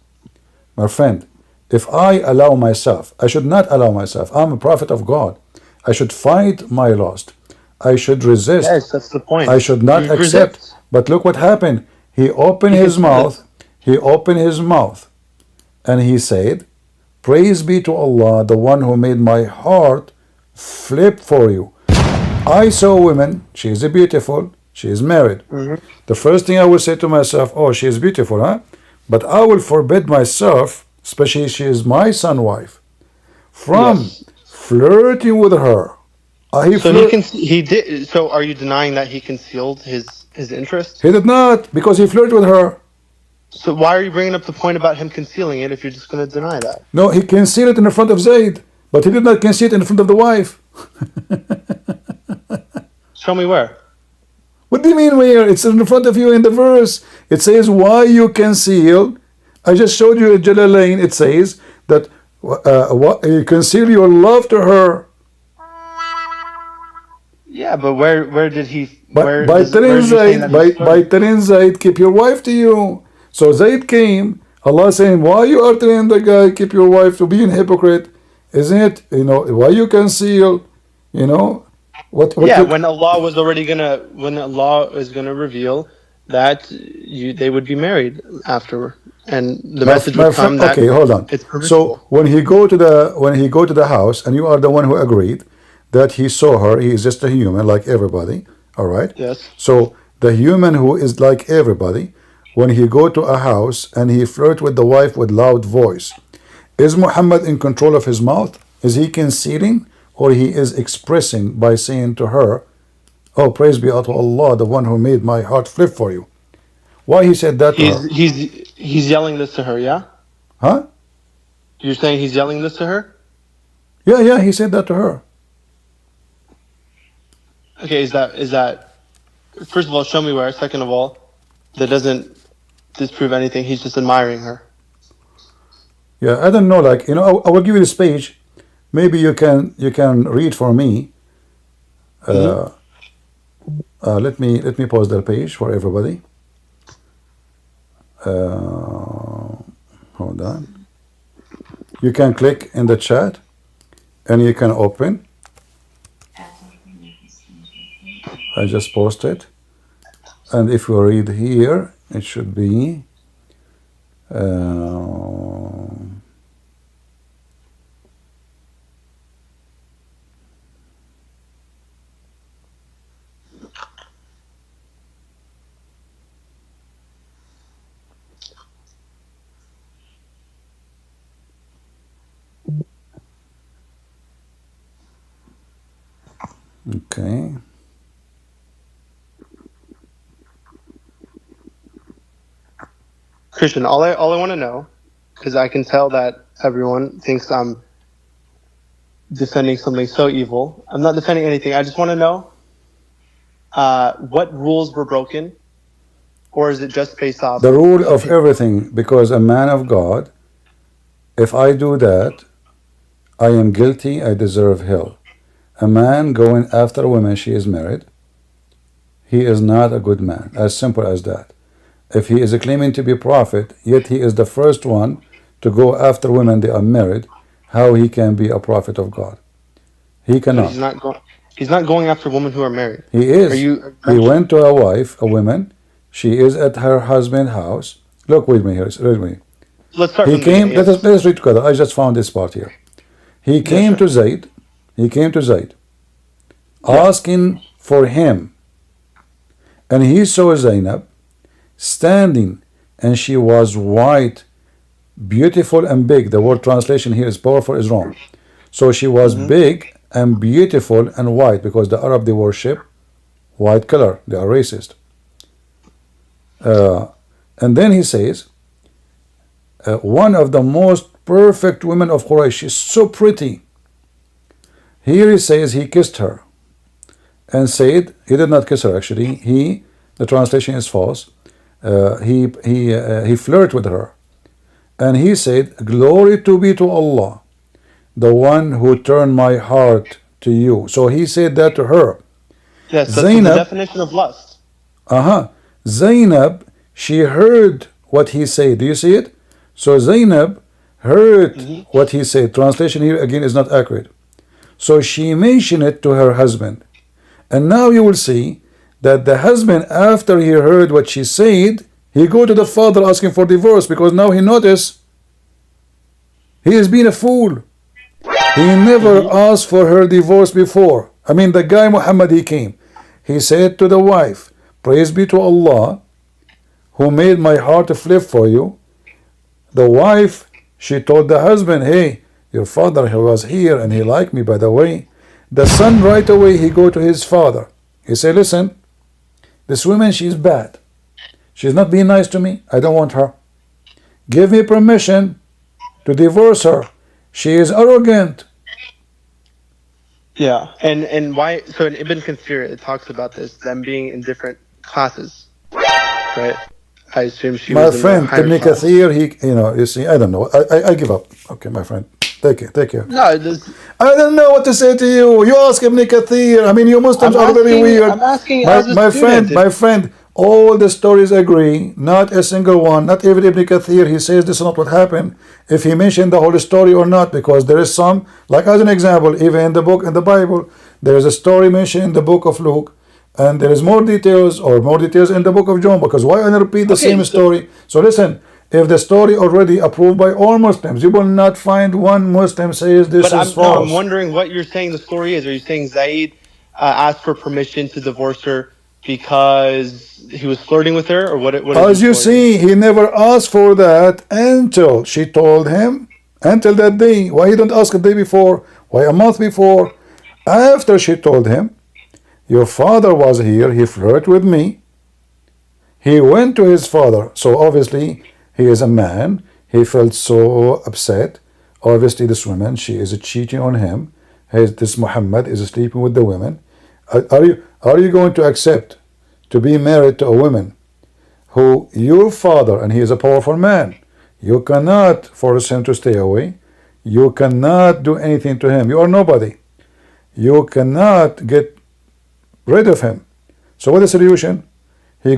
My friend, if I allow myself, I should not allow myself. I'm a prophet of God. I should fight my lust. I should resist. Yes, that's the point. I should not accept. Resist. But look what happened. He opened his mouth. He opened his mouth. And he said, praise be to Allah, the one who made my heart flip for you. I saw a woman, she is beautiful, she is married. The first thing I will say to myself, oh, she is beautiful, huh? But I will forbid myself, especially she is my son's wife, from flirting with her. He did. So are you denying that he concealed his interest? He did not, because he flirted with her. So why are you bringing up the point about him concealing it if you're just going to deny that? No, he concealed it in the front of Zayd, but he did not conceal it in front of the wife. Show me where. What do you mean where? It's in front of you in the verse. It says why you conceal. I just showed you in Jalalain. It says that you conceal your love to her. Yeah, but where did he? By telling Zayd, keep your wife to you. So Zayd came. Allah saying, why you are telling the guy keep your wife to be a hypocrite? Isn't it? You know why you conceal? You know. When Allah is gonna reveal that they would be married after, and the message would come that okay, hold on. So when he go to the house, and you are the one who agreed that he saw her, he is just a human like everybody. All right. Yes. So the human who is like everybody, when he go to a house and he flirt with the wife with loud voice, is Muhammad in control of his mouth? Is he concealing? Or he is expressing by saying to her, oh, praise be to Allah, the one who made my heart flip for you. Why he said that to her? He's yelling this to her, yeah? Huh? You're saying he's yelling this to her? Yeah, he said that to her. Okay, is that first of all, show me where. Second of all, that doesn't disprove anything. He's just admiring her. Yeah, I don't know, like, you know, I will give you this page. Maybe you can read for me. Let me pause the page for everybody. Hold on. You can click in the chat, and you can open. I just posted, and if you read here, it should be. Okay. Christian, all I want to know, because I can tell that everyone thinks I'm defending something so evil. I'm not defending anything. I just want to know what rules were broken, or is it just based off the rule of everything? Because a man of God, if I do that, I am guilty, I deserve hell. A man going after a woman she is married, he is not a good man. As simple as that. If he is claiming to be a prophet, yet he is the first one to go after women they are married, how he can be a prophet of God? He cannot. He's not going after women who are married. He is. He went to a wife, a woman. She is at her husband's house. Look with me here. Read with me. Let's start. He came. Let us read together. I just found this part here. He came to Zayd. He came to Zayd, asking for him, and he saw Zainab standing, and she was white, beautiful and big. The word translation here is powerful is wrong. So she was big and beautiful and white, because the Arab, they worship white color. They are racist. And then he says, one of the most perfect women of Quraysh. She's so pretty. Here he says he kissed her, and said he did not kiss her. Actually, the translation is false. He flirted with her, and he said, "Glory to be to Allah, the one who turned my heart to you." So he said that to her. Yes, that's the definition of lust. Zainab, she heard what he said. Do you see it? So Zainab heard what he said. Translation here again is not accurate. So she mentioned it to her husband. And now you will see that the husband, after he heard what she said, he go to the father asking for divorce, because now he noticed he has been a fool. He never asked for her divorce before. I mean, the guy Muhammad, he came. He said to the wife, "Praise be to Allah, who made my heart flip for you." The wife, she told the husband, "Hey, your father, he was here and he liked me, by the way." The son, right away, he go to his father. He said, "Listen, this woman, she's bad. She's not being nice to me. I don't want her. Give me permission to divorce her. She is arrogant." Yeah, and why? So in Ibn Kathir, it talks about this, them being in different classes, right? I assume she was in friend, the higher Ibn class. Kathir, you see, I don't know. I give up. Okay, my friend. Take care. No, I don't know what to say to you. You ask Ibn Kathir. I mean, you Muslims are very weird. I'm asking my friend, all the stories agree. Not a single one. Not even Ibn Kathir. He says this is not what happened. If he mentioned the whole story or not, because there is some, like as an example, even in the book, in the Bible, there is a story mentioned in the book of Luke, and there is more details in the book of John, because why not repeat the same story? So listen, if the story already approved by all Muslims, you will not find one Muslim says this is false. I'm wondering what you're saying the story is. Are you saying Zaid asked for permission to divorce her because he was flirting with her, or what? As you see, he never asked for that until she told him, until that day. Why he don't ask a day before? Why a month before? After she told him, "Your father was here, he flirted with me." He went to his father. So obviously, he is a man. He felt so upset. Obviously, this woman, she is cheating on him. This Muhammad is sleeping with the women. Are you going to accept to be married to a woman who your father, and he is a powerful man, you cannot force him to stay away. You cannot do anything to him. You are nobody. You cannot get rid of him. So what is the solution? He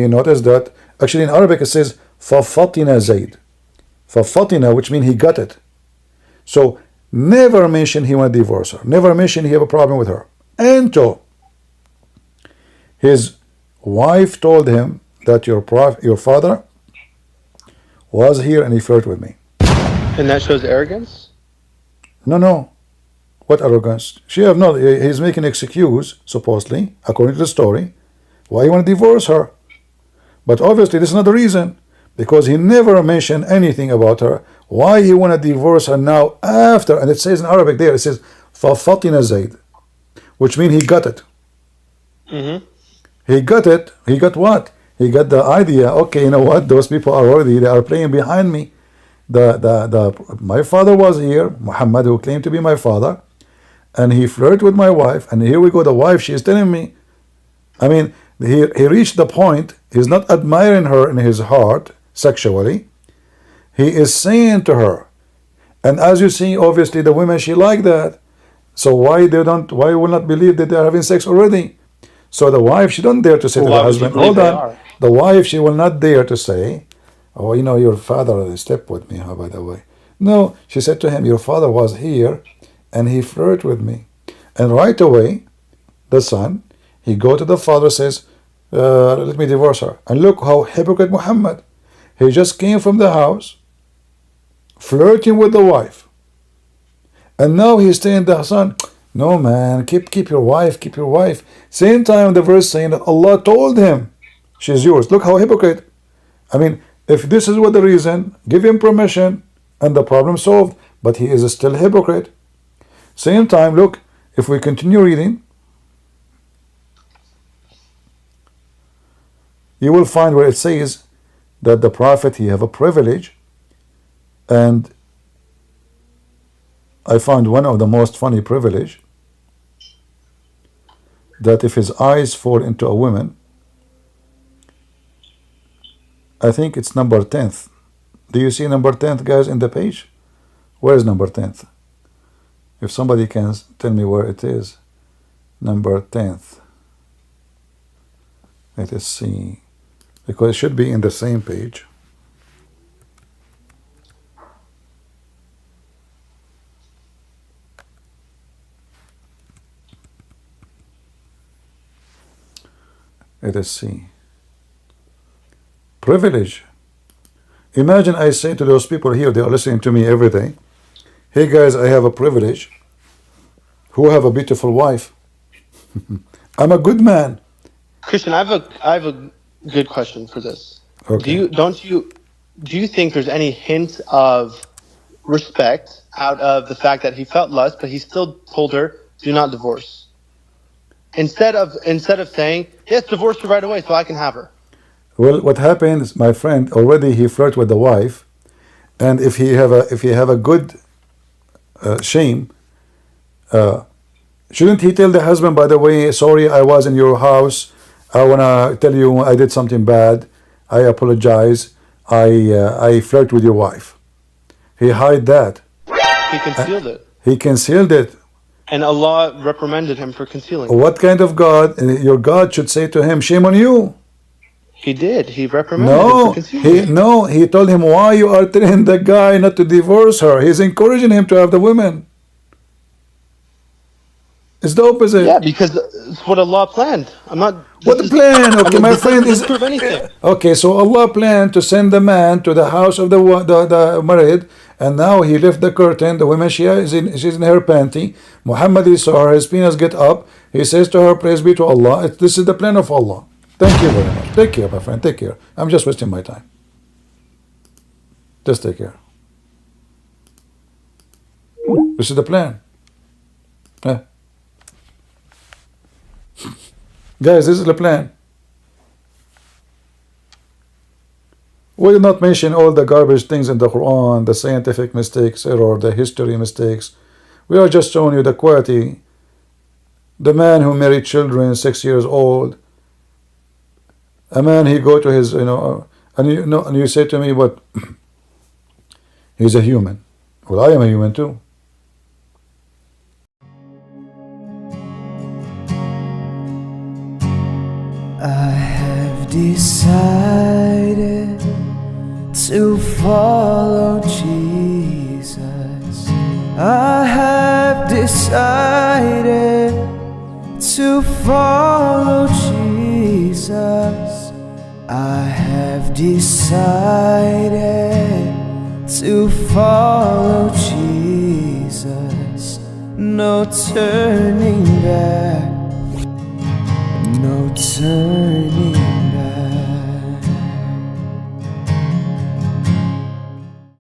noticed that, actually in Arabic it says, فَفَطِنَ زَيْد. فَفَطِنَ, which means he got it. So never mention he want to divorce her. Never mention he have a problem with her. Until his wife told him that your father was here and he flirted with me. And that shows arrogance? No. What arrogance? He's making an excuse, supposedly, according to the story, why you want to divorce her. But obviously this is not the reason, because he never mentioned anything about her. Why he want to divorce her now after, and it says in Arabic there, it says, فَفَطِنَ زَيْد, which means he got it. Mm-hmm. He got it. He got what? He got the idea. Okay, you know what? Those people are already, they are playing behind me. My father was here, Muhammad, who claimed to be my father, and he flirted with my wife, and here we go, the wife, she is telling me, I mean, he reached the point, he's not admiring her in his heart sexually, he is saying to her, and as you see, obviously the women, she like that, so why will not believe that they are having sex already? So the wife, she don't dare to say to the husband, hold on, the wife, she will not dare to say, oh, you know, your father slept with me, by the way. No, she said to him, your father was here and he flirted with me. And right away, the son, he go to the father, says, let me divorce her. And look how hypocrite Muhammad. He just came from the house, flirting with the wife. And now he's saying to the son, no man, keep your wife, keep your wife. Same time the verse saying that Allah told him, she's yours. Look how hypocrite. I mean, if this is what the reason, give him permission and the problem solved. But he is still hypocrite. Same time, look, if we continue reading, you will find where it says that the prophet, he have a privilege, and I found one of the most funny privilege, that if his eyes fall into a woman, I think it's number 10th. Do you see number 10th, guys, in the page? Where is number 10th? If somebody can tell me where it is. Number 10th. Let us see. Because it should be in the same page. Let us see. Privilege. Imagine I say to those people here, they are listening to me every day, hey guys, I have a privilege, who have a beautiful wife. I'm a good man. Christian, I have a good question for this. Okay. Do you think there's any hint of respect out of the fact that he felt lust, but he still told her, do not divorce? Instead of saying, yes, divorce her right away so I can have her. Well, what happens, my friend, already he flirt with the wife, and if he have a good shame, shouldn't he tell the husband, by the way, sorry, I was in your house, I wanna tell you I did something bad, I apologize, I flirt with your wife. He hide that. He concealed it. He concealed it. And Allah reprimanded him for concealing it. What kind of God? Your God should say to him, shame on you. He did. He reprimanded him for concealing it. He told him, why you are telling the guy not to divorce her? He's encouraging him to have the women. It's the opposite. Yeah, because it's what Allah planned. I'm not. What the plan? Okay, my friend is. Prove anything. Okay, so Allah planned to send the man to the house of the married, and now he left the curtain. The woman, she's in her panty. Muhammad, he saw her. His penis get up. He says to her, "Praise be to Allah." This is the plan of Allah. Thank you very much. Take care, my friend. Take care. I'm just wasting my time. Just take care. This is the plan. Yeah. Guys, this is the plan. We did not mention all the garbage things in the Quran, the scientific mistakes, error, the history mistakes. We are just showing you the quality. The man who married children 6 years old. A man, he go to his, and you say to me, what? He's a human. Well, I am a human too. I have decided to follow Jesus. I have decided to follow Jesus. I have decided to follow Jesus. No turning back.